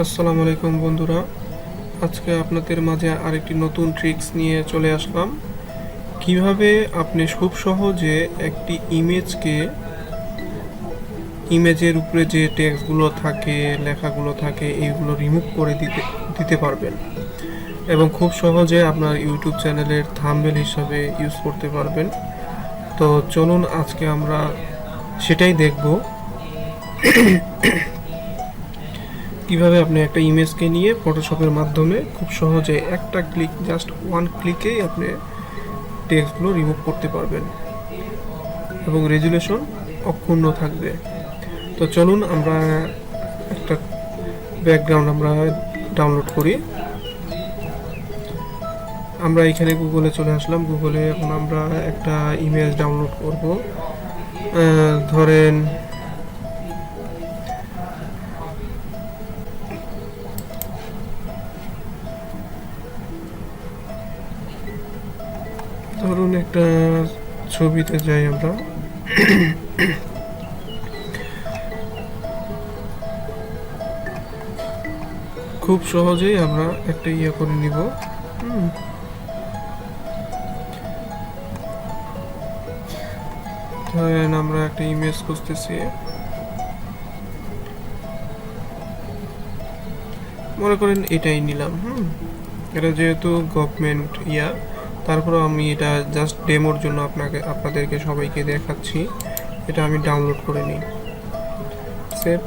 আসসালামু আলাইকুম বন্ধুরা, আজকে আপনাদের মাঝে আরেকটি নতুন ট্রিক্স নিয়ে চলে আসলাম। কিভাবে আপনি খুব সহজে একটি ইমেজের উপরে যে টেক্সটগুলো থাকে, লেখাগুলো থাকে, এইগুলো রিমুভ করে দিতে পারবেন এবং খুব সহজে আপনার ইউটিউব চ্যানেলের থাম্বনেল হিসাবে ইউজ করতে পারবেন। তো চলুন আজকে আমরা সেটাই দেখব, কিভাবে আপনি একটা ইমেজকে নিয়ে ফটোশপের মাধ্যমে খুব সহজে একটা ক্লিক, জাস্ট ওয়ান ক্লিকেই আপনি টেক্সটগুলো রিমুভ করতে পারবেন এবং রেজুলেশন অক্ষুণ্ণ থাকবে। তো চলুন আমরা একটা ব্যাকগ্রাউন্ড আমরা ডাউনলোড করি। আমরা এখানে গুগলে চলে আসলাম। গুগলে এখন আমরা একটা ইমেজ ডাউনলোড করব। ধরেন একটা ছবিতে যাই আমরা। খুব সহজেই আমরা একটা করে নিব। ধরেন আমরা একটা ইমেজ খুঁজতেছি, মনে করেন এটাই নিলাম। এটা যেহেতু গভর্নমেন্ট তারপরে আমি এটা জাস্ট ডেমোর জন্য আপনাদেরকে সবাইকে দেখাচ্ছি। এটা আমি ডাউনলোড করে নিই। সেভ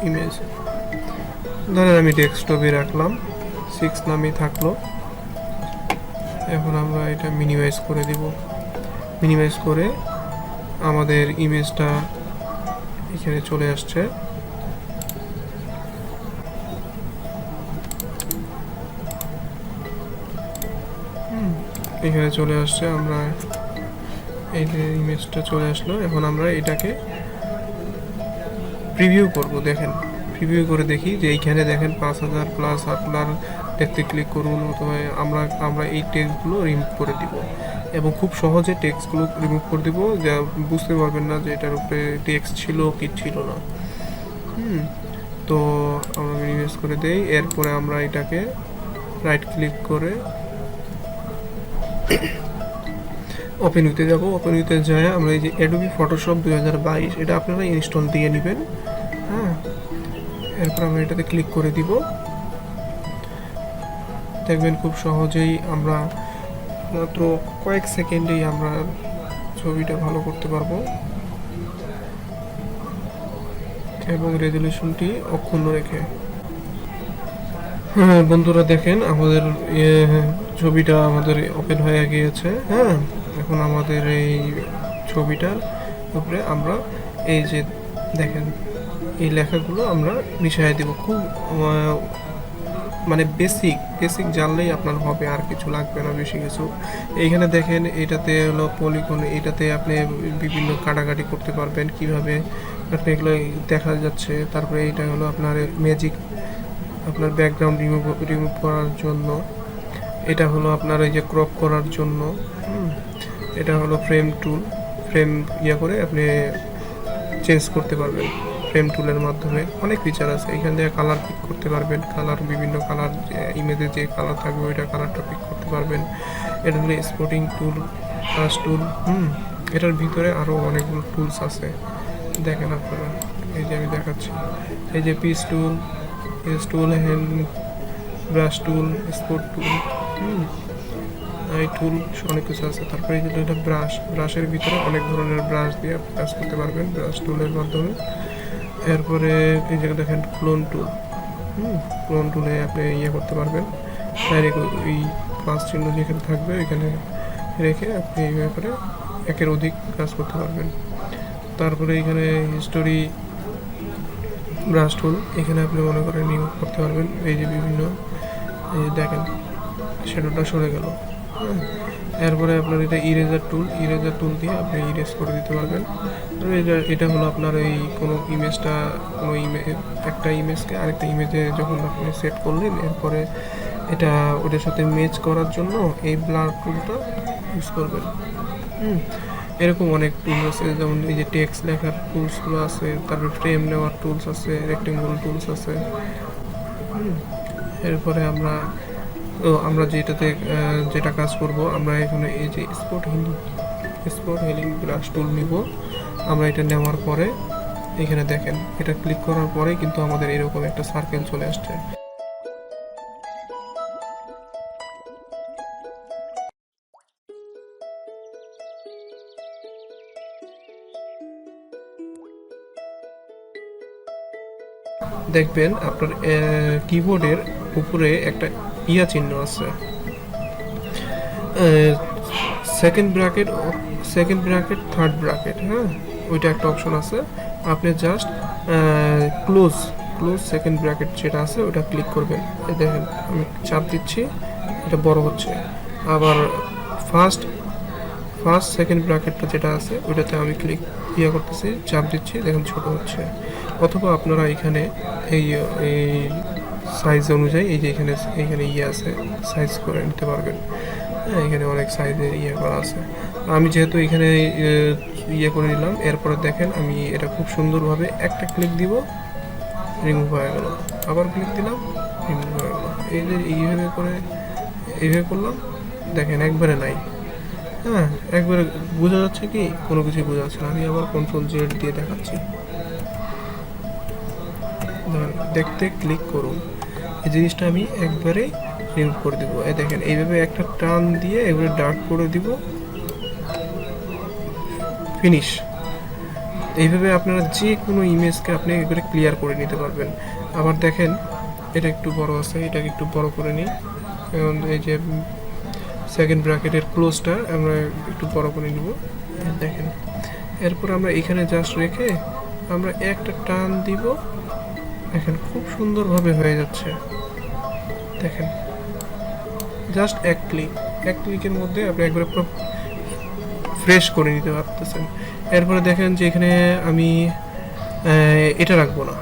ইমেজ, ধরেন আমি ডেস্কটপে রাখলাম, 6 নামে থাকলো। এখন আমরা এটা মিনিমাইজ করে দিব। মিনিমাইজ করে আমাদের ইমেজটা এখানে চলে আসছে। এখানে চলে আসছে, আমরা এই যে ইমেজটা চলে আসলো। এখন আমরা এটাকে প্রিভিউ করব। দেখেন, প্রিভিউ করে দেখি যে এইখানে দেখেন 5000 প্লাস। আপনার দেখতে ক্লিক করুন, অথবা আমরা এই টেক্সটগুলো রিমুভ করে দিব এবং খুব সহজে টেক্সটগুলো রিমুভ করে দিব, যা বুঝতে পারবেন না যে এটার উপরে টেক্সট ছিল কি ছিল না। তো আমরা মিনিমাইজ করে দেই। এরপরে আমরা এটাকে রাইট ক্লিক করে ওপেন উইতে যাব। ওপেন উইতে যায় আমরা এই যে অ্যাডোবি ফটোশপ 2022 এটা আপনারা ইনস্টল দিয়ে নেবেন। এরপর আমরা এটাতে ক্লিক করে দিব। দেখবেন খুব সহজেই আমরা মাত্র কয়েক সেকেন্ডেই আমরা ছবিটা ভালো করতে পারবো এবং রেজুলেশনটি অক্ষুণ্ণ রেখে। বন্ধুরা দেখেন আমাদের ছবিটা আমাদের ওপেন হয়ে গিয়েছে। এখন আমাদের এই ছবিটার উপরে আমরা এই যে দেখেন এই লেখাগুলো আমরা মিশিয়ে দিব। খুব মানে বেসিক জানলেই আপনার হবে, আর কিছু লাগবে না বেশি কিছু। এইখানে দেখেন এটাতে হলো পলিগন, এটাতে আপনি বিভিন্ন কাটাকাটি করতে পারবেন কিভাবে আপনি এগুলো দেখা যাচ্ছে। তারপরে এইটা হলো আপনার ম্যাজিক, আপনার ব্যাকগ্রাউন্ড রিমুভ করার জন্য। এটা হলো আপনার এই যে ক্রপ করার জন্য। এটা হলো ফ্রেম টুল, ফ্রেম করে আপনি চেঞ্জ করতে পারবেন ফ্রেম টুলের মাধ্যমে। অনেক ফিচার আছে এখান থেকে। কালার পিক করতে পারবেন, কালার বিভিন্ন কালার, ইমেজে যে কালার থাকবে ওইটা কালারটা পিক করতে পারবেন। এটা হলো স্পটিং টুল, ব্রাশ টুল। এটার ভিতরে আরও অনেকগুলো টুলস আছে, দেখেন আপনারা। এই যে আমি দেখাচ্ছি, এই যে পিস টুল, টুল, হ্যান্ড ব্রাশ টুল, স্পট টুল, এই টুল অনেক কিছু আছে। তারপরে এই যে এটা ব্রাশের ভিতরে অনেক ধরনের ব্রাশ দিয়ে কাজ করতে পারবেন ব্রাশ টুলের মাধ্যমে। এরপরে এই যে দেখেন ক্লোন টুল। ক্লোন টুলে আপনি করতে পারবেন ডাইরেক্ট ওই প্লাস চিহ্ন যেখানে থাকবে এখানে রেখে আপনি এইভাবে করে একের অধিক কাজ করতে পারবেন। তারপরে এখানে হিস্টোরি ব্রাশ টুল, এখানে আপনি মনে করেন রিমুভ করতে পারবেন। এই যে বিভিন্ন, এই যে দেখেন শ্যাডোটা সরে গেল। এরপরে আপনার এটা ইরেজার টুল দিয়ে আপনি ইরেজ করে দিতে পারবেন। এটা হলো আপনার এই কোনো একটা ইমেজকে আরেকটা ইমেজে যখন আপনি সেট করলেন, এরপরে এটা ওটার সাথে ম্যাচ করার জন্য এই ব্লার টুলটা ইউজ করবেন। এরকম অনেক টুলস আছে, যেমন এই যে টেক্সট লেখার টুলসগুলো আছে, তারপরে ফ্রেম নেওয়ার টুলস আছে, রেক্টেঙ্গুলার টুলস আছে। এরপরে আমরা যেটা কাজ করব, আমরা এখানে এই যে স্পট হিলিং ব্রাশ টুল নিব। আমরা এটা নেওয়ার পরে এখানে দেখেন, এটা ক্লিক করার পরে কিন্তু আমাদের এরকম একটা সার্কেল চলে আসছে। দেখবেন আপনার কিবোর্ডের উপরে একটা চিহ্ন আছে, সেকেন্ড ব্র্যাকেট থার্ড ব্র্যাকেট, হ্যাঁ, ওইটা একটা অপশন আছে। আপনি জাস্ট ক্লোজ সেকেন্ড ব্র্যাকেট যেটা আছে ওটা ক্লিক করবেন। দেখেন আমি চাপ দিচ্ছি, এটা বড় হচ্ছে। আবার ফার্স্ট সেকেন্ড ব্র্যাকেটটা যেটা আছে ওইটাতে আমি করতেছি, চাপ দিচ্ছি, দেখেন ছোট হচ্ছে। অথবা আপনারা এখানে এই সাইজ অনুযায়ী এই যে এখানে আছে, সাইজ করে নিতে পারবেন। হ্যাঁ, এখানে অনেক সাইজের করা আছে। আমি যেহেতু এখানে করে নিলাম, এরপরে দেখেন আমি এটা খুব সুন্দরভাবে একটা ক্লিক দিব, রিমুভ হয়ে গেল। আবার ক্লিক দিলাম, রিমুভ হয়ে গেল। এই যে এইভাবে করলাম, দেখেন একবারে নাই। হ্যাঁ, একবারে বোঝা যাচ্ছে কি? কোনো কিছুই বোঝা যাচ্ছে না। আমি আবার কন্ট্রোল জেড দিয়ে দেখাচ্ছি, দেখতে ক্লিক করুন। এই জিনিসটা আমি একবারে রিমুভ করে দিব। এই দেখেন এইভাবে একটা টান দিয়ে এবারে ডার্ক করে দিব, ফিনিশ। এইভাবে আপনারা যে কোনো ইমেজকে আপনি এবারে ক্লিয়ার করে নিতে পারবেন। আবার দেখেন এটা একটু বড় আছে, এটাকে একটু বড় করে নিই। এবং এই যে সেকেন্ড ব্র্যাকেটের ক্লোজটা আমরা একটু বড় করে নিব, দেখেন। এরপর আমরা এখানে জাস্ট রেখে আমরা একটা টান দিব, দেখেন খুব সুন্দরভাবে হয়ে যাচ্ছে। দেখেন জাস্ট এক ক্লিকের মধ্যে আপনি একবারে পুরো ফ্রেশ করে নিতে পারতেছেন। এরপরে দেখেন যে এখানে আমি এটা রাখবো না,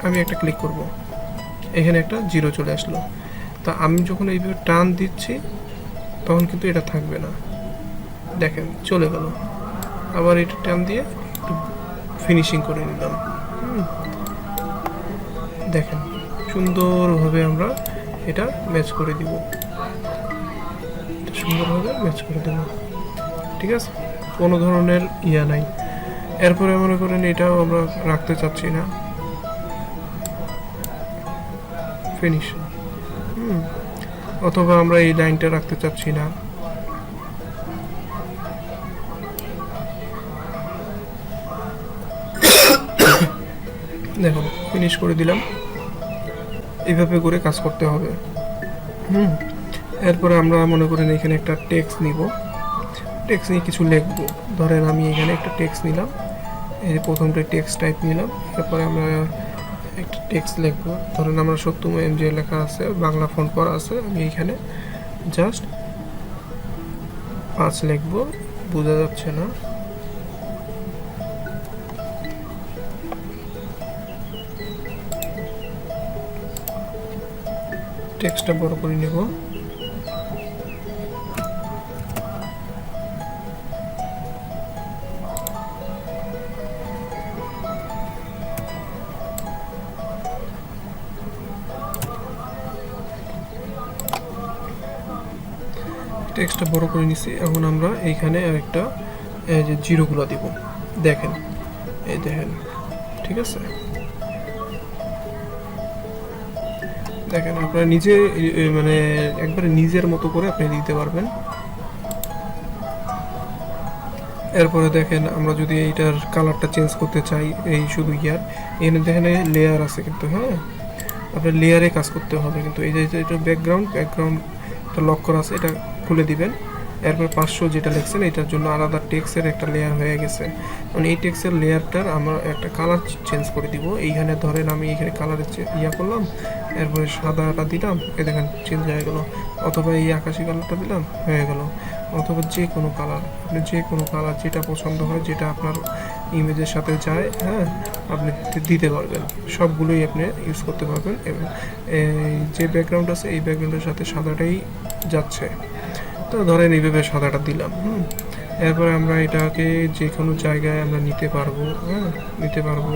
আমি একটা ক্লিক করব, এখানে একটা জিরো চলে আসলো। তা আমি যখন এইভাবে টান দিচ্ছি তখন কিন্তু এটা থাকবে না, দেখেন চলে গেল। আবার এটা টান দিয়ে একটু ফিনিশিং করে নিলাম। দেখেন সুন্দরভাবে আমরা এটা ম্যাচ করে দিব, সুন্দরভাবে ম্যাচ করে দেব, ঠিক আছে, কোনো ধরনের নাই। এরপরে মনে করেন এটাও আমরা রাখতে চাচ্ছি না, ফিনিশ। অথবা আমরা এই লাইনটা রাখতে চাচ্ছি না, দেখুন ফিনিশ করে দিলাম। এইভাবে করে কাজ করতে হবে। এরপরে আমরা মনে করেন এখানে একটা টেক্সট নিব, টেক্সট নিয়ে কিছু লিখবো। ধরেন আমি এখানে একটা টেক্সট নিলাম, এই যে প্রথমটা টেক্সট টাইপ নিলাম। এরপরে আমরা একটা টেক্সট লিখবো। ধরেন আমরা 70 MJ লেখা আছে, বাংলা ফন্ট করা আছে। আমি এখানে জাস্ট 5 লিখবো, বোঝা যাচ্ছে না। টেক্সটটা বড় করে নেব। টেক্সটটা বড় করে নিছি। এখন আমরা এইখানে আরেকটা এই যে জিরোগুলো দিব, দেখেন, এই দেখেন, ঠিক আছে। দেখেন আপনারা নিজে মানে একবারে নিজের মতো করে আপনি দিতে পারবেন। এরপরে দেখেন আমরা যদি এইটার কালারটা চেঞ্জ করতে চাই, এই শুধু এখানে দেখেন লেয়ার আছে কিন্তু, হ্যাঁ, আপনার লেয়ারে কাজ করতে হবে কিন্তু। এই যে এটা ব্যাকগ্রাউন্ডটা লক করা আছে, এটা খুলে দিবেন। এরপর 500 যেটা লিখছেন এটার জন্য আলাদা টেক্সটের একটা লেয়ার হয়ে গেছে। মানে এই টেক্সটের লেয়ারটার আমরা একটা কালার চেঞ্জ করে দিব। এইখানে ধরেন আমি এখানে কালারের করলাম, এরপরে সাদাটা দিলাম, এই দেখেন চেঞ্জ হয়ে গেল। অথবা এই আকাশি কালারটা দিলাম, হয়ে গেল। অথবা যে কোনো কালার, আপনি যে কোনো কালার যেটা পছন্দ হয়, যেটা আপনার ইমেজের সাথে যায়, হ্যাঁ, আপনি দিতে পারবেন। সবগুলোই আপনি ইউজ করতে পারবেন। এবং যে ব্যাকগ্রাউন্ড আছে এই ব্যাকগ্রাউন্ডের সাথে সাদাটাই যাচ্ছে। তো ধরেন এইভাবে সাদাটা দিলাম। এরপরে আমরা এটাকে যে কোনো জায়গায় আমরা নিতে পারবো, হ্যাঁ, নিতে পারবো।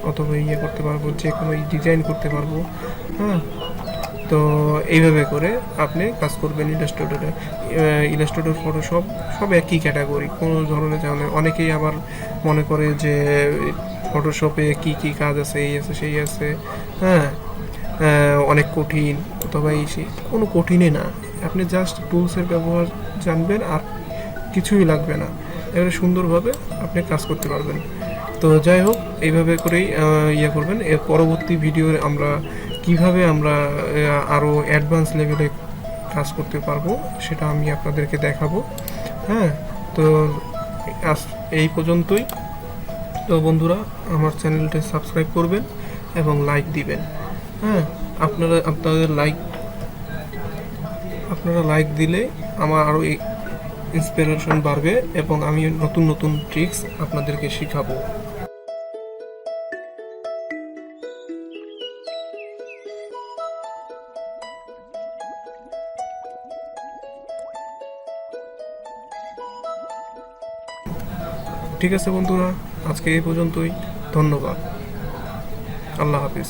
অথবা করতে পারবো, যে কোনো ডিজাইন করতে পারবো। হ্যাঁ, তো এইভাবে করে আপনি কাজ করবেন ইলাস্ট্রেটরে। ইলাস্ট্রেটর, ফটোশপ সব একই ক্যাটাগরি, কোনো ধরনের জানে। অনেকেই আবার মনে করে যে ফটোশপে কি কি কাজ আছে, এই আছে সেই আছে, হ্যাঁ, অনেক কঠিন অথবা এই সেই। কোনো কঠিনই না, আপনি জাস্ট টুলসের ব্যবহার জানবেন আর কিছুই লাগবে না, এবারে সুন্দরভাবে আপনি কাজ করতে পারবেন। তো যাই হোক, এইভাবে করেই করবেন। এর পরবর্তী ভিডিও আমরা কিভাবে আমরা আরও অ্যাডভান্স লেভেলে কাজ করতে পারবো সেটা আমি আপনাদেরকে দেখাবো। হ্যাঁ, তো আজ এই পর্যন্তই। তো বন্ধুরা, আমার চ্যানেলটা সাবস্ক্রাইব করবেন এবং লাইক দিবেন। হ্যাঁ, আপনারা লাইক দিলে আমার আরও ইন্সপিরেশন বাড়বে এবং আমি নতুন নতুন ট্রিক্স আপনাদেরকে শেখাবো। ঠিক আছে বন্ধুরা, আজকে এই পর্যন্তই। ধন্যবাদ। আল্লাহ হাফিজ।